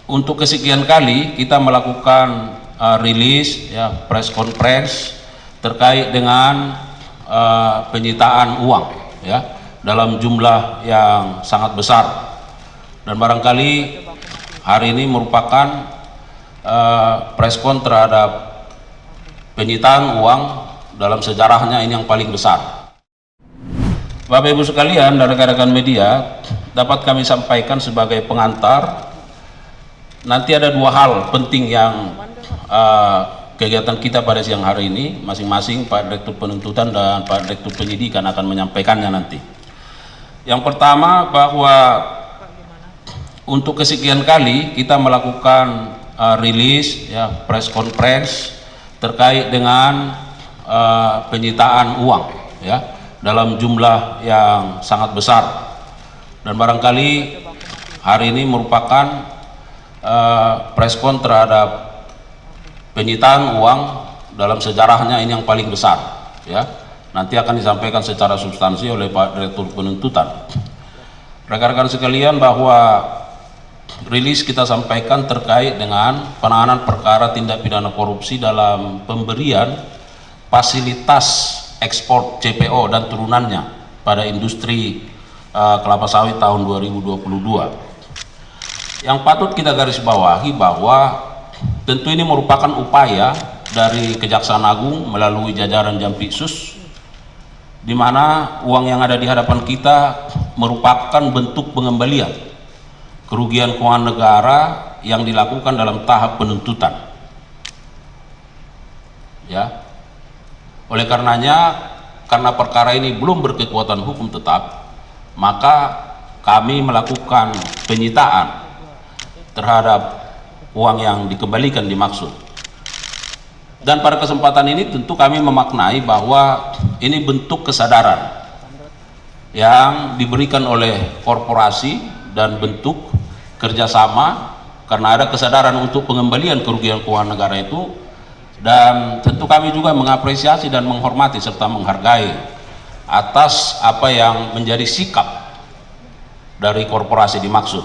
Untuk kesekian kali kita melakukan rilis ya, press conference terkait dengan penyitaan uang ya dalam jumlah yang sangat besar, dan barangkali hari ini merupakan preskon terhadap penyitaan uang dalam sejarahnya ini yang paling besar. Bapak Ibu sekalian dan rekan-rekan media, dapat kami sampaikan sebagai pengantar, nanti ada dua hal penting yang kegiatan kita pada siang hari ini, masing-masing Pak Direktur Penuntutan dan Pak Direktur Penyidikan akan menyampaikannya nanti. Yang pertama, bahwa untuk kesekian kali kita melakukan rilis ya, press conference terkait dengan penyitaan uang ya dalam jumlah yang sangat besar, dan barangkali hari ini merupakan preskon terhadap penyitaan uang dalam sejarahnya ini yang paling besar ya. Nanti akan disampaikan secara substansi oleh Pak Direktur Penuntutan. Rekan-rekan sekalian, bahwa rilis kita sampaikan terkait dengan penanganan perkara tindak pidana korupsi dalam pemberian fasilitas ekspor CPO dan turunannya pada industri kelapa sawit tahun 2022. Yang patut kita garis bawahi bahwa tentu ini merupakan upaya dari Kejaksaan Agung melalui jajaran Jampitsus, di mana uang yang ada di hadapan kita merupakan bentuk pengembalian kerugian keuangan negara yang dilakukan dalam tahap penuntutan. Ya. Oleh karenanya, karena perkara ini belum berkekuatan hukum tetap, maka kami melakukan penyitaan terhadap uang yang dikembalikan dimaksud. Dan pada kesempatan ini tentu kami memaknai bahwa ini bentuk kesadaran yang diberikan oleh korporasi dan bentuk kerjasama, karena ada kesadaran untuk pengembalian kerugian keuangan negara itu, dan tentu kami juga mengapresiasi dan menghormati serta menghargai atas apa yang menjadi sikap dari korporasi dimaksud.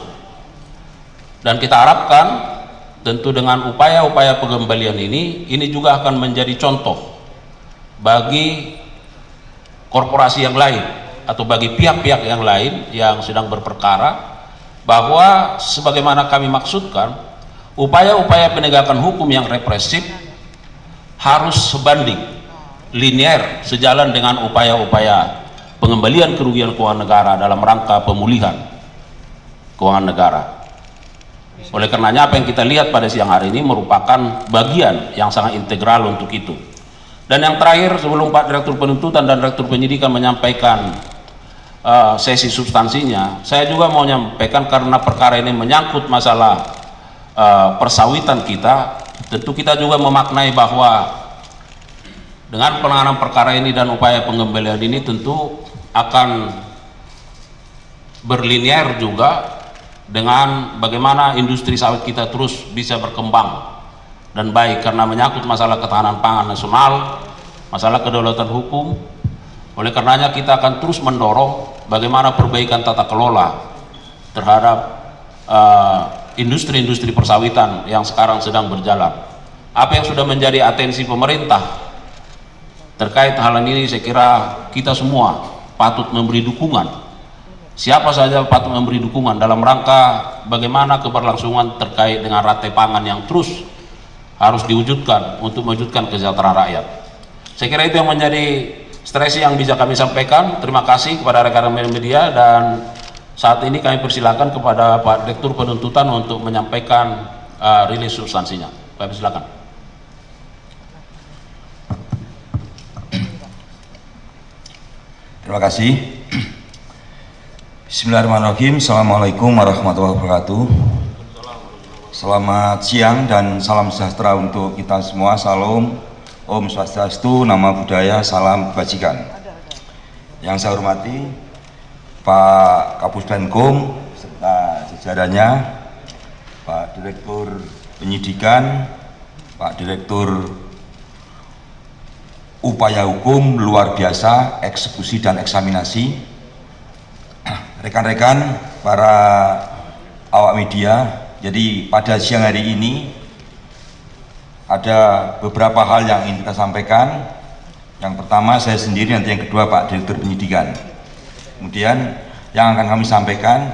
Dan kita harapkan tentu dengan upaya-upaya pengembalian ini juga akan menjadi contoh bagi korporasi yang lain atau bagi pihak-pihak yang lain yang sedang berperkara, bahwa sebagaimana kami maksudkan, upaya-upaya penegakan hukum yang represif harus sebanding, linear, sejalan dengan upaya-upaya pengembalian kerugian keuangan negara dalam rangka pemulihan keuangan negara. Oleh karenanya, apa yang kita lihat pada siang hari ini merupakan bagian yang sangat integral untuk itu. Dan yang terakhir, sebelum Pak Direktur Penuntutan dan Direktur Penyidikan menyampaikan sesi substansinya, saya juga mau menyampaikan, karena perkara ini menyangkut masalah persawitan kita, tentu kita juga memaknai bahwa dengan penanganan perkara ini dan upaya pengembalian ini tentu akan berlinear juga dengan bagaimana industri sawit kita terus bisa berkembang dan baik, karena menyangkut masalah ketahanan pangan nasional, masalah kedaulatan hukum. Oleh karenanya kita akan terus mendorong bagaimana perbaikan tata kelola terhadap industri-industri persawitan yang sekarang sedang berjalan. Apa yang sudah menjadi atensi pemerintah terkait hal ini, saya kira kita semua patut memberi dukungan. Siapa saja patut memberi dukungan dalam rangka bagaimana keberlangsungan terkait dengan rantai pangan yang terus harus diwujudkan untuk mewujudkan kesejahteraan rakyat. Saya kira itu yang menjadi stresi yang bisa kami sampaikan. Terima kasih kepada rekan-rekan media, dan saat ini kami persilakan kepada Pak Direktur Penuntutan untuk menyampaikan rilis substansinya. Kami silakan. Terima kasih. Bismillahirrahmanirrahim. Assalamualaikum warahmatullahi wabarakatuh. Selamat siang dan salam sejahtera untuk kita semua. Salam, Om Swastiastu, Namo Buddhaya, salam kebajikan. Yang saya hormati Pak Kapus Penkum serta jajarannya, Pak Direktur Penyidikan, Pak Direktur Upaya Hukum Luar Biasa, Eksekusi dan Eksaminasi, rekan-rekan para awak media Jadi pada siang hari ini ada beberapa hal yang ingin kita sampaikan. Yang pertama saya sendiri, nanti yang kedua Pak Direktur Penyidikan. Kemudian yang akan kami sampaikan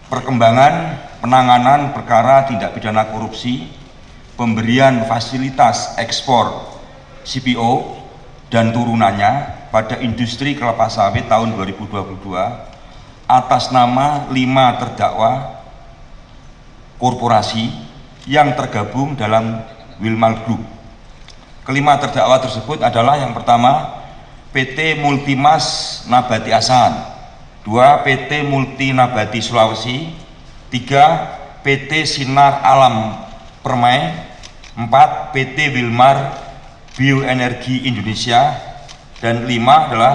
perkembangan penanganan perkara tindak pidana korupsi, pemberian fasilitas ekspor CPO dan turunannya pada industri kelapa sawit tahun 2022 atas nama 5 terdakwa korporasi yang tergabung dalam Wilmar Group. Kelima terdakwa tersebut adalah yang pertama PT Multimas Nabati Asahan, 2 PT Multi Nabati Sulawesi, 3 PT Sinar Alam Permai, 4 PT Wilmar Bioenergi Indonesia, dan 5 adalah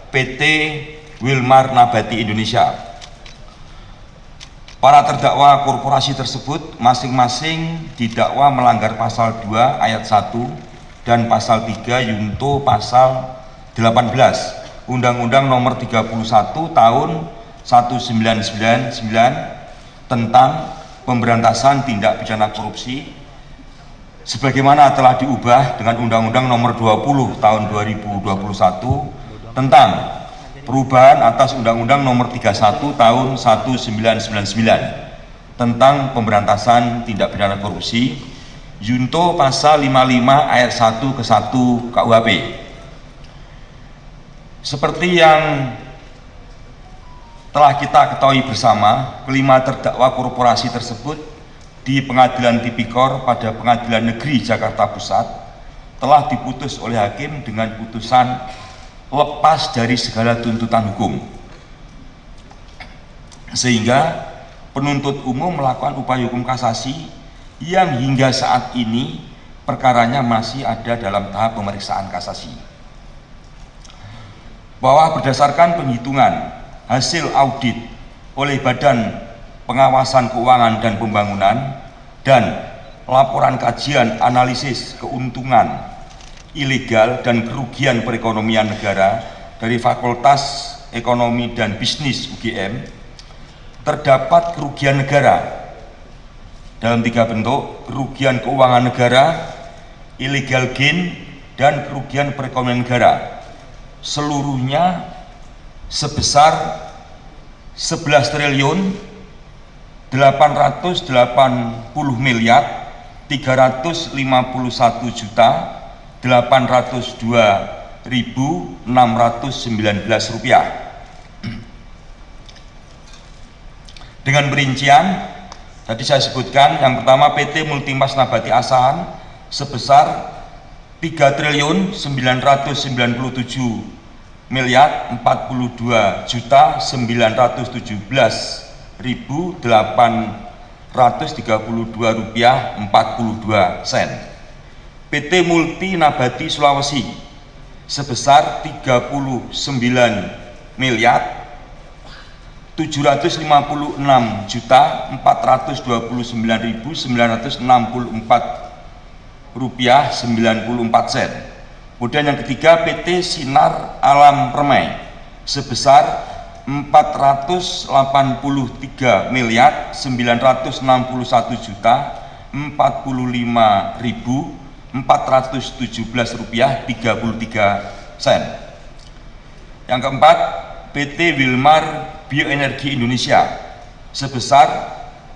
PT Wilmar Nabati Indonesia. Para terdakwa korporasi tersebut masing-masing didakwa melanggar pasal 2 ayat 1 dan pasal 3 Yunto pasal 18 Undang-Undang Nomor 31 Tahun 1999 tentang pemberantasan tindak pidana korupsi, sebagaimana telah diubah dengan Undang-Undang Nomor 20 Tahun 2021 tentang perubahan atas Undang-Undang Nomor 31 Tahun 1999 tentang pemberantasan tindak pidana korupsi, Yunto pasal 55 ayat 1 ke 1 KUHP. Seperti yang telah kita ketahui bersama, kelima terdakwa korporasi tersebut di Pengadilan Tipikor pada Pengadilan Negeri Jakarta Pusat telah diputus oleh hakim dengan putusan lepas dari segala tuntutan hukum, sehingga penuntut umum melakukan upaya hukum kasasi yang hingga saat ini perkaranya masih ada dalam tahap pemeriksaan kasasi. Bahwa berdasarkan penghitungan hasil audit oleh Badan Pengawasan Keuangan dan Pembangunan dan laporan kajian analisis keuntungan ilegal dan kerugian perekonomian negara dari Fakultas Ekonomi dan Bisnis UGM, terdapat kerugian negara dalam 3 bentuk: kerugian keuangan negara, illegal gain, dan kerugian perekonomian negara, seluruhnya sebesar 11 triliun 880 miliar 351 juta 802.619 rupiah. Dengan perincian tadi saya sebutkan, yang pertama PT Multimas Nabati Asahan sebesar 3 triliun 997 miliar 42 juta 917.832 rupiah 42 sen. PT Multi Nabati Sulawesi sebesar 39 miliar 756 juta 429.964 rupiah 94 sen. Kemudian yang ketiga PT Sinar Alam Permai sebesar 483 miliar 961 juta 45.417 rupiah 33 sen. Yang keempat PT Wilmar Bioenergi Indonesia sebesar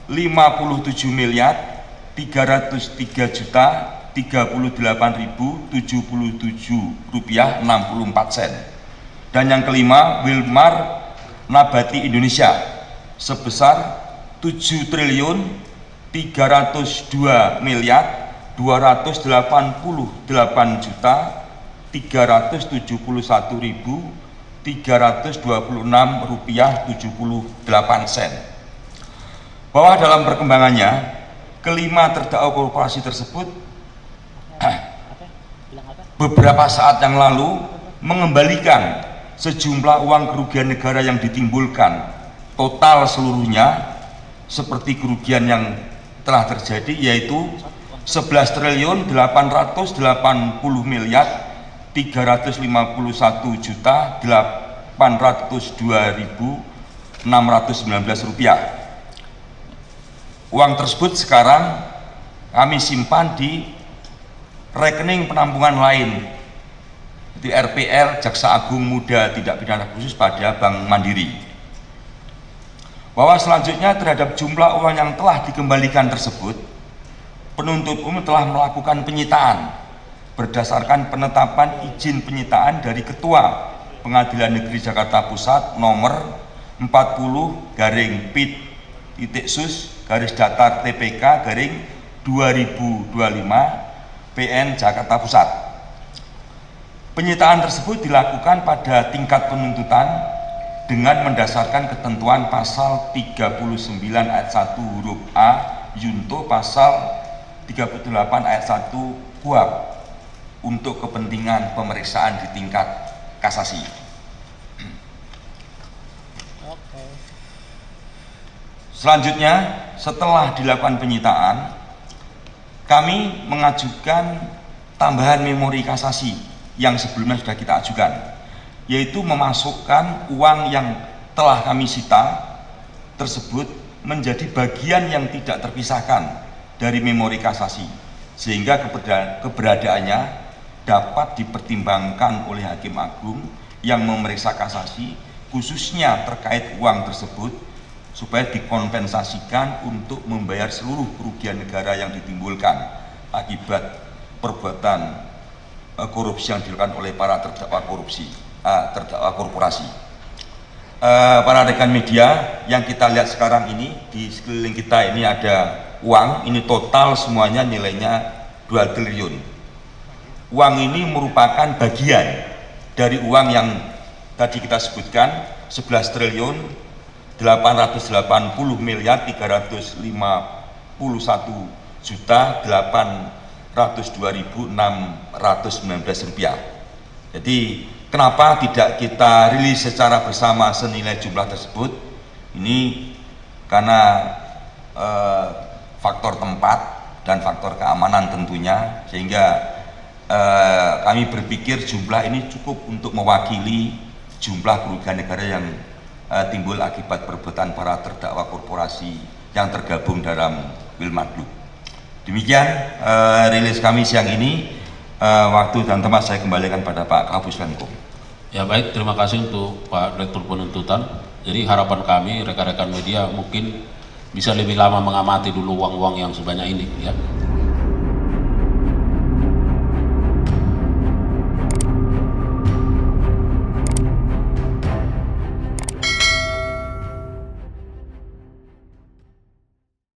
57 miliar 303 juta 38.077 rupiah 64 sen. Dan yang kelima Wilmar Nabati Indonesia sebesar 7 triliun 302 miliar 288 juta 371.326 rupiah 78 sen. Bahwa dalam perkembangannya kelima terdakwa korporasi tersebut beberapa saat yang lalu mengembalikan sejumlah uang kerugian negara yang ditimbulkan, total seluruhnya seperti kerugian yang telah terjadi, yaitu 11 triliun 880 miliar 351 juta 802.619 rupiah. Uang tersebut sekarang kami simpan di rekening penampungan lain di RPL Jaksa Agung Muda Tindak Pidana Khusus pada Bank Mandiri. Bahwa selanjutnya terhadap jumlah uang yang telah dikembalikan tersebut, penuntut umum telah melakukan penyitaan berdasarkan penetapan izin penyitaan dari Ketua Pengadilan Negeri Jakarta Pusat nomor 40-pit-sus-datar-TPK-2025 PN Jakarta Pusat. Penyitaan tersebut dilakukan pada tingkat penuntutan dengan mendasarkan ketentuan pasal 39 ayat 1 huruf A Yunto pasal 38 ayat 1 KUHP untuk kepentingan pemeriksaan di tingkat kasasi. Selanjutnya, setelah dilakukan penyitaan, kami mengajukan tambahan memori kasasi yang sebelumnya sudah kita ajukan, yaitu memasukkan uang yang telah kami sita tersebut menjadi bagian yang tidak terpisahkan dari memori kasasi, sehingga keberadaannya dapat dipertimbangkan oleh Hakim Agung yang memeriksa kasasi, khususnya terkait uang tersebut, supaya dikompensasikan untuk membayar seluruh kerugian negara yang ditimbulkan akibat perbuatan korupsi yang dilakukan oleh para terdakwa korporasi. Para rekan media, yang kita lihat sekarang ini di sekeliling kita ini ada uang, ini total semuanya nilainya 2 triliun. Uang ini merupakan bagian dari uang yang tadi kita sebutkan 11 triliun 880 miliar 351 juta 802.619 rupiah. Jadi kenapa tidak kita rilis secara bersama senilai jumlah tersebut? Ini karena faktor tempat dan faktor keamanan tentunya, sehingga kami berpikir jumlah ini cukup untuk mewakili jumlah kerugian negara yang timbul akibat perbuatan para terdakwa korporasi yang tergabung dalam Wilmadlu. Demikian rilis kami siang ini. Waktu dan tempat saya kembalikan pada Pak Kapus Penkum. Ya baik, terima kasih untuk Pak Direktur Penuntutan. Jadi harapan kami rekan-rekan media mungkin bisa lebih lama mengamati dulu uang-uang yang sebanyak ini, ya.